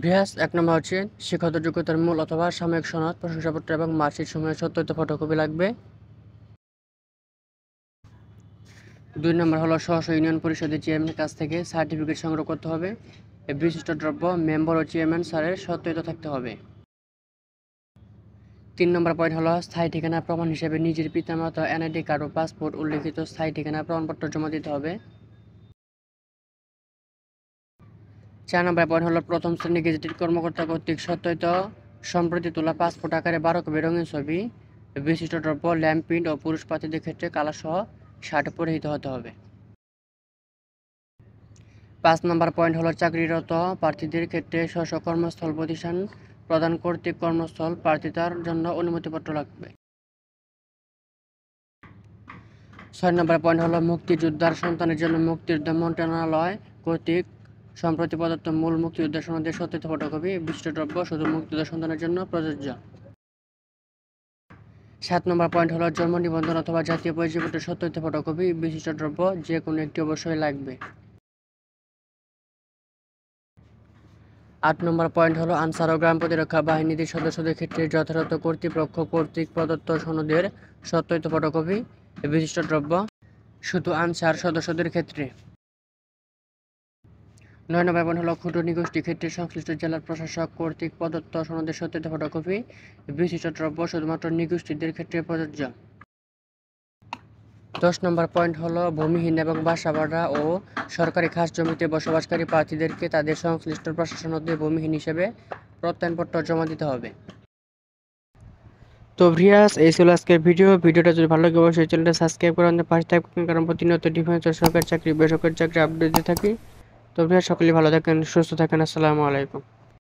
VS ১ নম্বর হচ্ছে শিক্ষাগত যোগ্যতার মূল অথবা সাময়িক সনদ, প্রশংসাপত্র এবং মার্কশিট সমূহের সত্যায়িত ফটোকপি লাগবে। ২ নম্বর হলো স্ব ইউনিয়ন পরিষদের চেয়ারম্যানের কাছ থেকে সার্টিফিকেট সংগ্রহ করতে হবে। এই বিশিষ্ট দ্রব্য মেম্বার ও চেয়ারম্যান স্যারের সত্যায়িত থাকতে হবে। ৩ নম্বর পয়েন্ট হলো স্থায়ী ঠিকানা প্রমাণ হিসেবে নিজের পিতামাতা এনআইডি কার্ড ও পাসপোর্ট উল্লেখিত স্থায়ী ঠিকানা প্রমাণপত্র জমা দিতে হবে। ৪ নম্বর পয়েন্ট হলো প্রথম শ্রেণী গেজেটেড কর্মকর্তা কর্তৃক সত্যায়িত সম্প্রতি তোলা পাসপোর্ট আকারে ১২ কপি রঙিন ছবি, বিশিষ্ট দ্রব্য ল্যাম্প প্রিন্ট ও পুরুষ প্রার্থীদের ক্ষেত্রে কালারসহ শার্ট পরিহিত হতে হবে। ৫ নম্বর পয়েন্ট হলো চাকরিরত প্রার্থীদের ক্ষেত্রে স্ব কর্মস্থল প্রতিষ্ঠান প্রদান কর্তৃক কর্মস্থল প্রার্থিতার জন্য অনুমতিপত্র লাগবে। ৬ নম্বর পয়েন্ট হলো মুক্তিযোদ্ধার সন্তানের জন্য মুক্তিযোদ্ধা মন্ত্রণালয় কর্তৃক সম্প্রতি প্রদত্ত মূল মুক্তিযোদ্ধা সনদের সত্যায়িত ফটোকপি, বিশিষ্ট দ্রব্য শুধু মুক্তিযোদ্ধা সন্তানের জন্য প্রযোজ্য। ৭ নম্বর পয়েন্ট হলো জন্ম নিবন্ধন অথবা জাতীয় পরিচয়পত্রের সত্যায়িত ফটোকপি, বিশিষ্ট দ্রব্য যে কোনো একটি অবশ্যই লাগবে। ৮ নম্বর পয়েন্ট হলো আনসার ও গ্রাম প্রতিরক্ষা বাহিনীর সদস্যদের ক্ষেত্রে যথাযথ কর্তৃপক্ষ কর্তৃক প্রদত্ত সনদের সত্যায়িত ফটোকপি, বিশিষ্ট দ্রব্য শুধু আনসার সদস্যদের ক্ষেত্রে। ৯ নম্বর পয়েন্ট হলো ক্ষুদ্র নিগোষ্ঠী ক্ষেত্রে সংশ্লিষ্ট জেলার প্রশাসক কর্তৃক প্রদত্ত সনদের সত্যায়িত ফটোকপি, বিশিষ্ট দ্রব্য শুধুমাত্র নিগোষ্ঠীদের ক্ষেত্রে প্রযোজ্য। ১০ নম্বর পয়েন্ট হলো ভূমিহীন এবং বাসাবাড়া ও সরকারি খাস জমিতে বসবাসকারী প্রার্থীদেরকে তাদের সংশ্লিষ্ট প্রশাসনতে ভূমিহীন হিসেবে প্রত্যয়নপত্র জমা দিতে হবে। তো ভিউয়ার্স, এই ছিল আজকের ভিডিওটা যদি ভালো লাগে অবশ্যই চ্যানেলটা সাবস্ক্রাইব করে আমাদের পাশে থাকবেন, কারণ প্রতিনিয়ত ডিফেন্স ও সরকারি চাকরি বেসরকারি চাকরি আপডেট দিয়ে থাকি। তো ভিউয়ার্স, সকলেই ভালো থাকেন, সুস্থ থাকেন। আসসালামু আলাইকুম।